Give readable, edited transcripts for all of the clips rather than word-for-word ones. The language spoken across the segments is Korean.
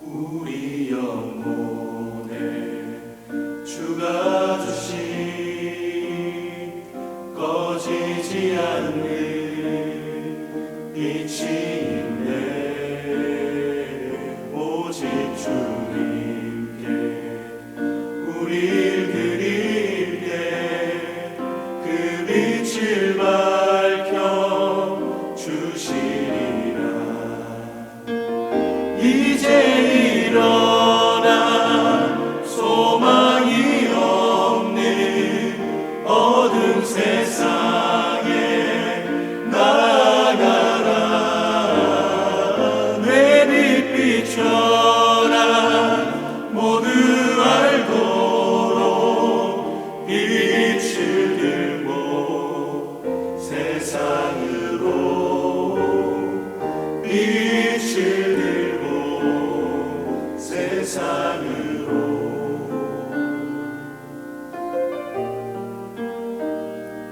우리 영혼에 주가 주신 꺼지지 않는 빛이 있네. 오직 주님께 우릴 드릴게. 그 빛을 밝혀 주시리라. 이제 일어나 소망이 없는 어두운 세상에 나아가라. 내 빛 비춰라. 모두 알도록 빛을 들고 세상으로 빛을 들고 세상으로.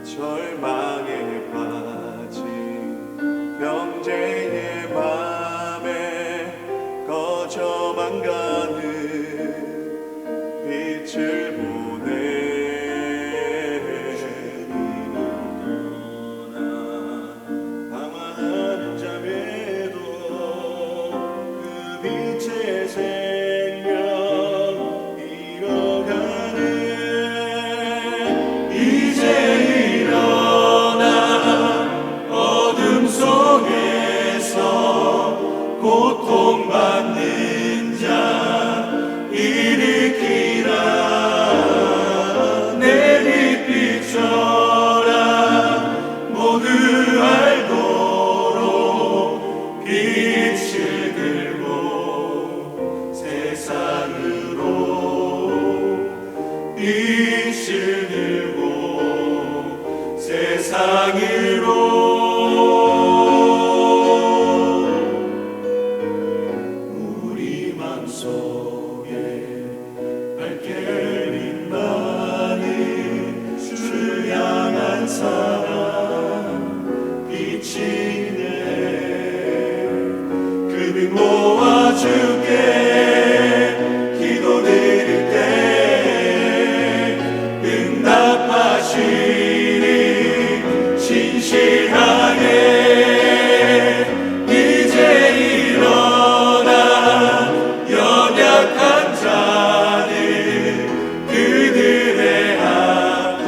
절망에 빠진 형제의 맘에 꺼져만 가는 빛을 보내. 방황하는 자매도 그 빛의 생명 잃어가네. 이제 일어나 어둠 속에서 고통받는 자 일으키라. 내 빛 비춰라. 모두 알도록 빛을 들고 세상으로 빛을 들고 세상으로. 우리 맘속에 밝게 빛나는 주를 향한 사랑 빛이 있네. 그분 모아줄게. 기도드릴 때 응답하시니 신실하게. 이제 일어나 연약한 자들 그들의 아픔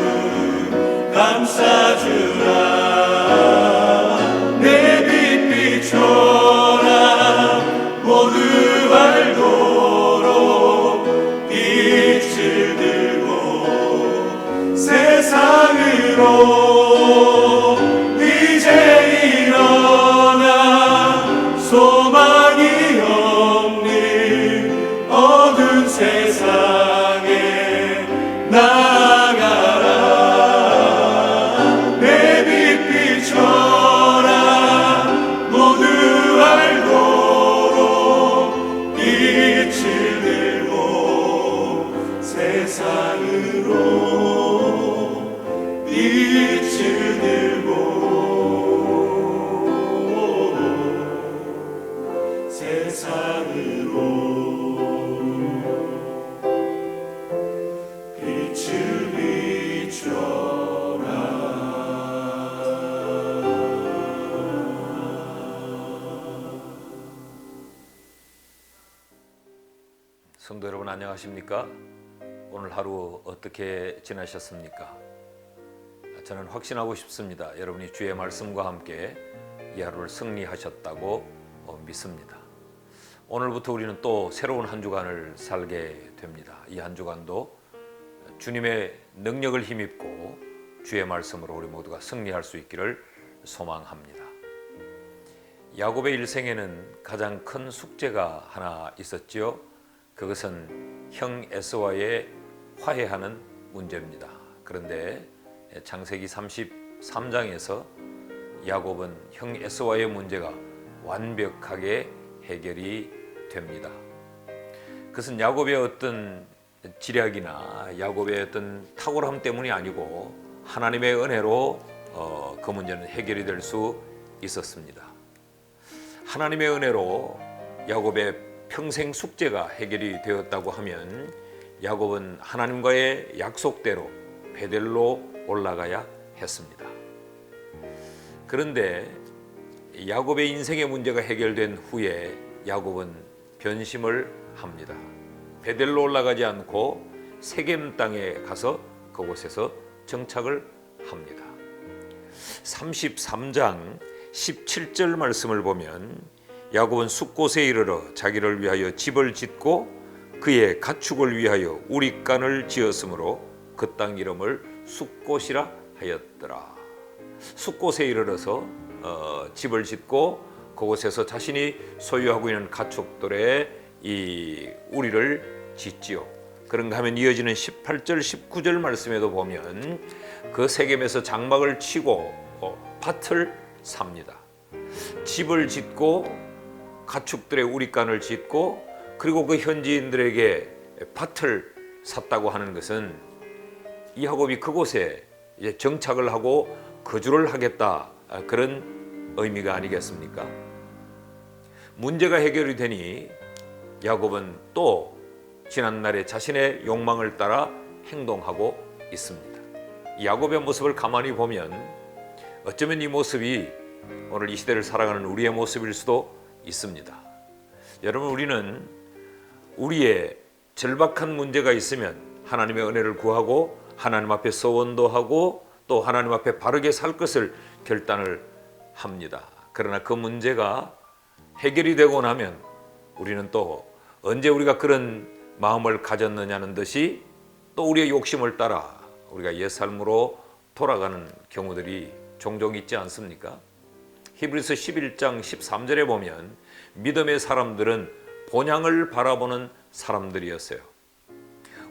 감싸주라. 내 빛 비춰라. 모두 알도록 빛을 들고 세상으로. 이제 일어나 소망이 없는 어두운 세상에 나아가라. 내 빛 비춰라. 모두 알도록 빛을 들고 세상으로 빛을 들고 세상으로 빛을 비춰라. 성도 여러분 안녕하십니까? 오늘 하루 어떻게 지나셨습니까? 저는 확신하고 싶습니다. 여러분이 주의 말씀과 함께 이 하루를 승리하셨다고 믿습니다. 오늘부터 우리는 또 새로운 한 주간을 살게 됩니다. 이 한 주간도 주님의 능력을 힘입고 주의 말씀으로 우리 모두가 승리할 수 있기를 소망합니다. 야곱의 일생에는 가장 큰 숙제가 하나 있었지요. 그것은 형 에서와의 화해하는 문제입니다. 그런데 창세기 33장에서 야곱은 형 에서와의 문제가 완벽하게 해결이 됩니다. 그것은 야곱의 어떤 지략이나 야곱의 어떤 탁월함 때문이 아니고 하나님의 은혜로 그 문제는 해결이 될 수 있었습니다. 하나님의 은혜로 야곱의 평생 숙제가 해결이 되었다고 하면 야곱은 하나님과의 약속대로 베델로 올라가야 했습니다. 그런데 야곱의 인생의 문제가 해결된 후에 야곱은 변심을 합니다. 베델로 올라가지 않고 세겜 땅에 가서 그곳에서 정착을 합니다. 33장 17절 말씀을 보면 야곱은 숫곳에 이르러 자기를 위하여 집을 짓고 그의 가축을 위하여 우릿간을 지었으므로 그 땅 이름을 숫곳이라 하였더라. 숫곳에 이르러서 집을 짓고 그곳에서 자신이 소유하고 있는 가축들의 이 우리를 짓지요. 그런가 하면 이어지는 18절 19절 말씀에도 보면 그 세겜에서 장막을 치고 밭을 삽니다. 집을 짓고 가축들의 우릿간을 짓고 그리고 그 현지인들에게 밭을 샀다고 하는 것은 이 야곱이 그곳에 이제 정착을 하고 거주를 하겠다, 그런 의미가 아니겠습니까? 문제가 해결이 되니 야곱은 또 지난날에 자신의 욕망을 따라 행동하고 있습니다. 이 야곱의 모습을 가만히 보면 어쩌면 이 모습이 오늘 이 시대를 살아가는 우리의 모습일 수도 있습니다. 여러분, 우리는 우리의 절박한 문제가 있으면 하나님의 은혜를 구하고 하나님 앞에 서원도 하고 또 하나님 앞에 바르게 살 것을 결단을 합니다. 그러나 그 문제가 해결이 되고 나면 우리는 또 언제 우리가 그런 마음을 가졌느냐는 듯이 또 우리의 욕심을 따라 우리가 옛삶으로 돌아가는 경우들이 종종 있지 않습니까? 히브리서 11장 13절에 보면 믿음의 사람들은 본향을 바라보는 사람들이었어요.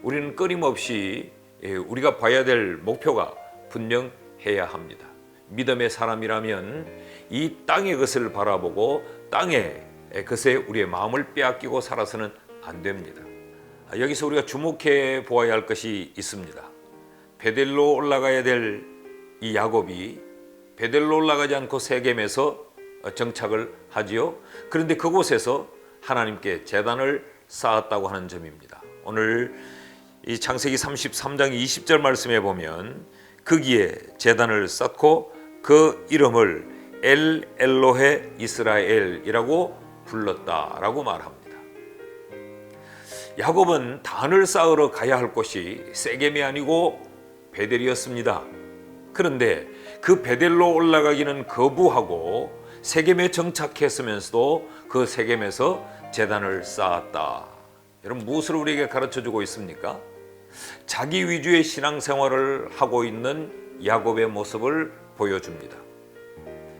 우리는 끊임없이 우리가 봐야 될 목표가 분명해야 합니다. 믿음의 사람이라면 이 땅의 것을 바라보고 땅의 것에 우리의 마음을 빼앗기고 살아서는 안 됩니다. 여기서 우리가 주목해 보아야 할 것이 있습니다. 베델로 올라가야 될 이 야곱이 베델로 올라가지 않고 세겜에서 정착을 하지요. 그런데 그곳에서 하나님께 제단을 쌓았다고 하는 점입니다. 오늘 이 창세기 33장 20절 말씀에 보면 거기에 제단을 쌓고 그 이름을 엘 엘로헤 이스라엘이라고 불렀다라고 말합니다. 야곱은 단을 쌓으러 가야 할 곳이 세겜이 아니고 베델이었습니다. 그런데 그 베델로 올라가기는 거부하고 세겜에 정착했으면서도 그 세겜에서 제단을 쌓았다. 여러분, 무엇을 우리에게 가르쳐주고 있습니까? 자기 위주의 신앙생활을 하고 있는 야곱의 모습을 보여줍니다.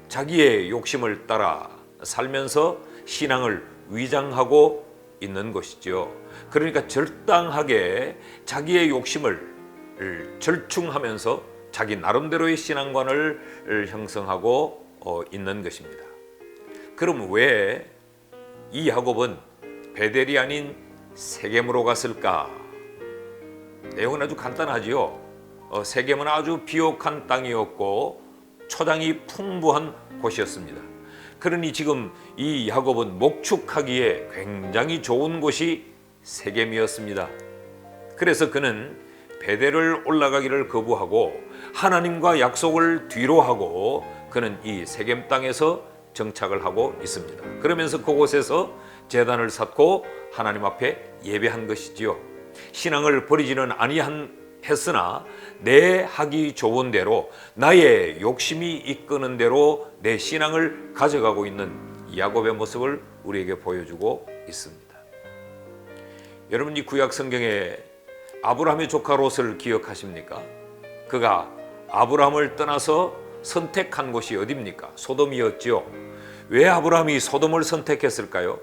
자기의 욕심을 따라 살면서 신앙을 위장하고 있는 것이죠. 그러니까 절당하게 자기의 욕심을 절충하면서 자기 나름대로의 신앙관을 형성하고 있는 것입니다. 그럼 왜 이 야곱은 베델이 아닌 세겜으로 갔을까? 내용은 아주 간단하지요. 세겜은 아주 비옥한 땅이었고 초장이 풍부한 곳이었습니다. 그러니 지금 이 야곱은 목축하기에 굉장히 좋은 곳이 세겜이었습니다. 그래서 그는 베델을 올라가기를 거부하고 하나님과 약속을 뒤로하고 그는 이 세겜 땅에서 정착을 하고 있습니다. 그러면서 그곳에서 제단을 쌓고 하나님 앞에 예배한 것이지요. 신앙을 버리지는 아니했으나 내 하기 좋은 대로 나의 욕심이 이끄는 대로 내 신앙을 가져가고 있는 야곱의 모습을 우리에게 보여주고 있습니다. 여러분, 이 구약 성경에 아브라함의 조카 롯을 기억하십니까? 그가 아브라함을 떠나서 선택한 곳이 어디입니까? 소돔이었죠. 왜 아브라함이 소돔을 선택했을까요?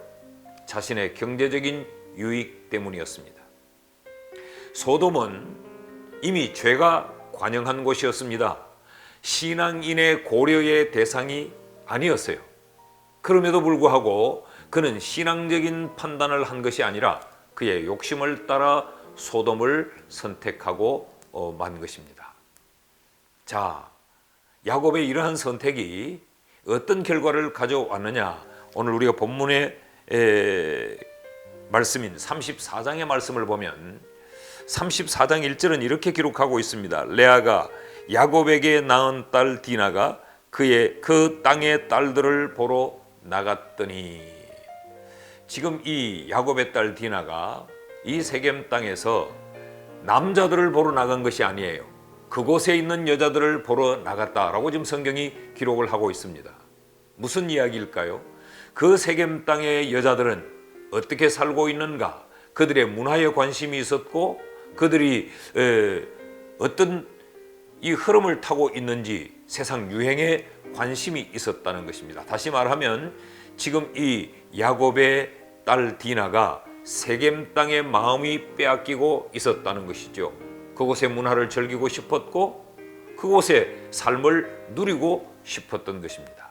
자신의 경제적인 유익 때문이었습니다. 소돔은 이미 죄가 관영한 곳이었습니다. 신앙인의 고려의 대상이 아니었어요. 그럼에도 불구하고 그는 신앙적인 판단을 한 것이 아니라 그의 욕심을 따라 소돔을 선택하고 만 것입니다. 자, 야곱의 이러한 선택이 어떤 결과를 가져왔느냐? 오늘 우리가 본문의 말씀인 34장의 말씀을 보면 34장 1절은 이렇게 기록하고 있습니다. 레아가 야곱에게 낳은 딸 디나가 그 땅의 딸들을 보러 나갔더니, 지금 이 야곱의 딸 디나가 이 세겜 땅에서 남자들을 보러 나간 것이 아니에요. 그곳에 있는 여자들을 보러 나갔다라고 지금 성경이 기록을 하고 있습니다. 무슨 이야기일까요? 그 세겜 땅의 여자들은 어떻게 살고 있는가? 그들의 문화에 관심이 있었고 그들이 어떤 이 흐름을 타고 있는지 세상 유행에 관심이 있었다는 것입니다. 다시 말하면 지금 이 야곱의 딸 디나가 세겜 땅의 마음이 빼앗기고 있었다는 것이죠. 그곳의 문화를 즐기고 싶었고 그곳의 삶을 누리고 싶었던 것입니다.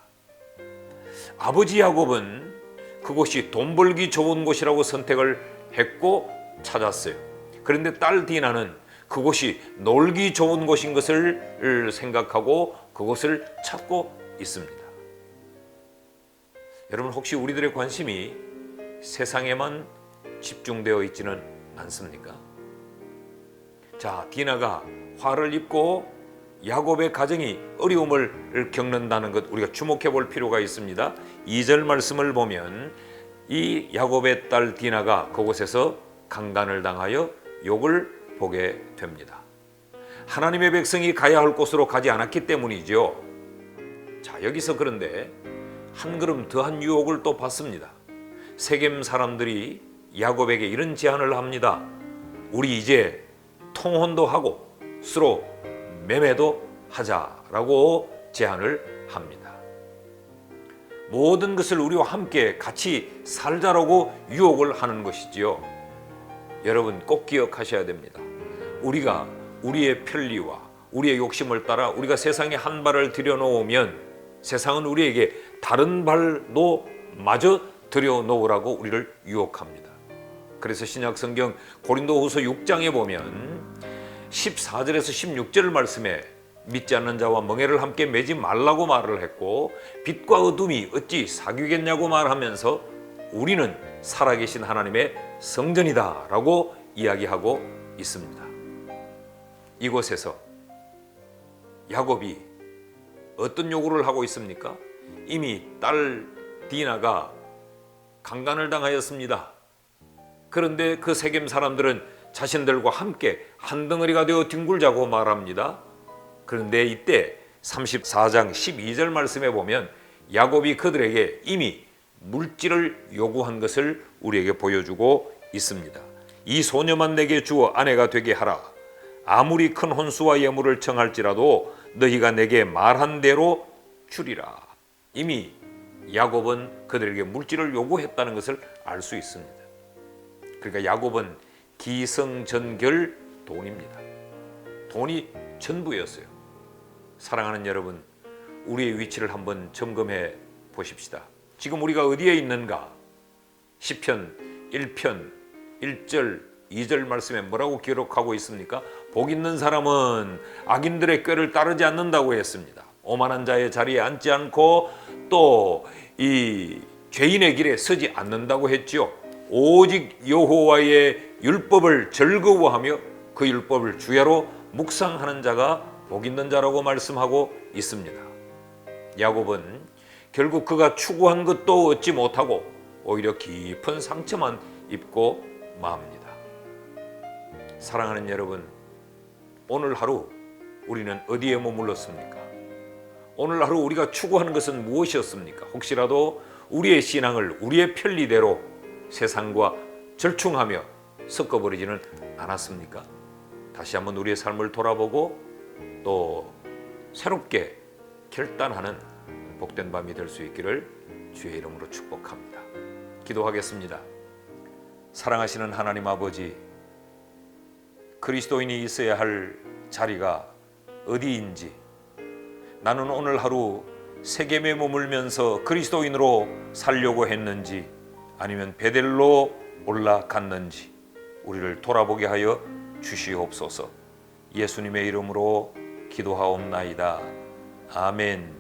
아버지 야곱은 그곳이 돈 벌기 좋은 곳이라고 선택을 했고 찾았어요. 그런데 딸 디나는 그곳이 놀기 좋은 곳인 것을 생각하고 그곳을 찾고 있습니다. 여러분, 혹시 우리들의 관심이 세상에만 집중되어 있지는 않습니까? 자, 디나가 화를 입고 야곱의 가정이 어려움을 겪는다는 것 우리가 주목해 볼 필요가 있습니다. 2절 말씀을 보면 이 야곱의 딸 디나가 그곳에서 강간을 당하여 욕을 보게 됩니다. 하나님의 백성이 가야 할 곳으로 가지 않았기 때문이죠. 자, 여기서 그런데 한 걸음 더한 유혹을 또 받습니다. 세겜 사람들이 야곱에게 이런 제안을 합니다. 우리 이제 통혼도 하고 서로 매매도 하자라고 제안을 합니다. 모든 것을 우리와 함께 같이 살자라고 유혹을 하는 것이지요. 여러분, 꼭 기억하셔야 됩니다. 우리가 우리의 편리와 우리의 욕심을 따라 우리가 세상에 한 발을 들여놓으면 세상은 우리에게 다른 발도 마저 들여놓으라고 우리를 유혹합니다. 그래서 신약성경 고린도후서 6장에 보면 14절에서 16절 말씀에 믿지 않는 자와 멍에를 함께 매지 말라고 말을 했고 빛과 어둠이 어찌 사귀겠냐고 말하면서 우리는 살아계신 하나님의 성전이다 라고 이야기하고 있습니다. 이곳에서 야곱이 어떤 요구를 하고 있습니까? 이미 딸 디나가 강간을 당하였습니다. 그런데 그 세겜 사람들은 자신들과 함께 한 덩어리가 되어 뒹굴자고 말합니다. 그런데 이때 34장 12절 말씀에 보면 야곱이 그들에게 이미 물질을 요구한 것을 우리에게 보여주고 있습니다. 이 소녀만 내게 주어 아내가 되게 하라. 아무리 큰 혼수와 예물을 청할지라도 너희가 내게 말한 대로 주리라. 이미 야곱은 그들에게 물질을 요구했다는 것을 알 수 있습니다. 그러니까 야곱은 기성전결 돈입니다. 돈이 전부였어요. 사랑하는 여러분, 우리의 위치를 한번 점검해 보십시다. 지금 우리가 어디에 있는가? 시편 1편 1절 2절 말씀에 뭐라고 기록하고 있습니까? 복 있는 사람은 악인들의 꾀를 따르지 않는다고 했습니다. 오만한 자의 자리에 앉지 않고 또 이 죄인의 길에 서지 않는다고 했죠. 오직 여호와의 율법을 즐거워하며 그 율법을 주야로 묵상하는 자가 복 있는 자라고 말씀하고 있습니다. 야곱은 결국 그가 추구한 것도 얻지 못하고 오히려 깊은 상처만 입고 맙니다. 사랑하는 여러분, 오늘 하루 우리는 어디에 머물렀습니까? 오늘 하루 우리가 추구하는 것은 무엇이었습니까? 혹시라도 우리의 신앙을 우리의 편리대로 세상과 절충하며 섞어버리지는 않았습니까? 다시 한번 우리의 삶을 돌아보고 또 새롭게 결단하는 복된 밤이 될 수 있기를 주의 이름으로 축복합니다. 기도하겠습니다. 사랑하시는 하나님 아버지, 그리스도인이 있어야 할 자리가 어디인지, 나는 오늘 하루 세겜에 머물면서 그리스도인으로 살려고 했는지 아니면 베델로 올라갔는지 우리를 돌아보게 하여 주시옵소서. 예수님의 이름으로 기도하옵나이다. 아멘.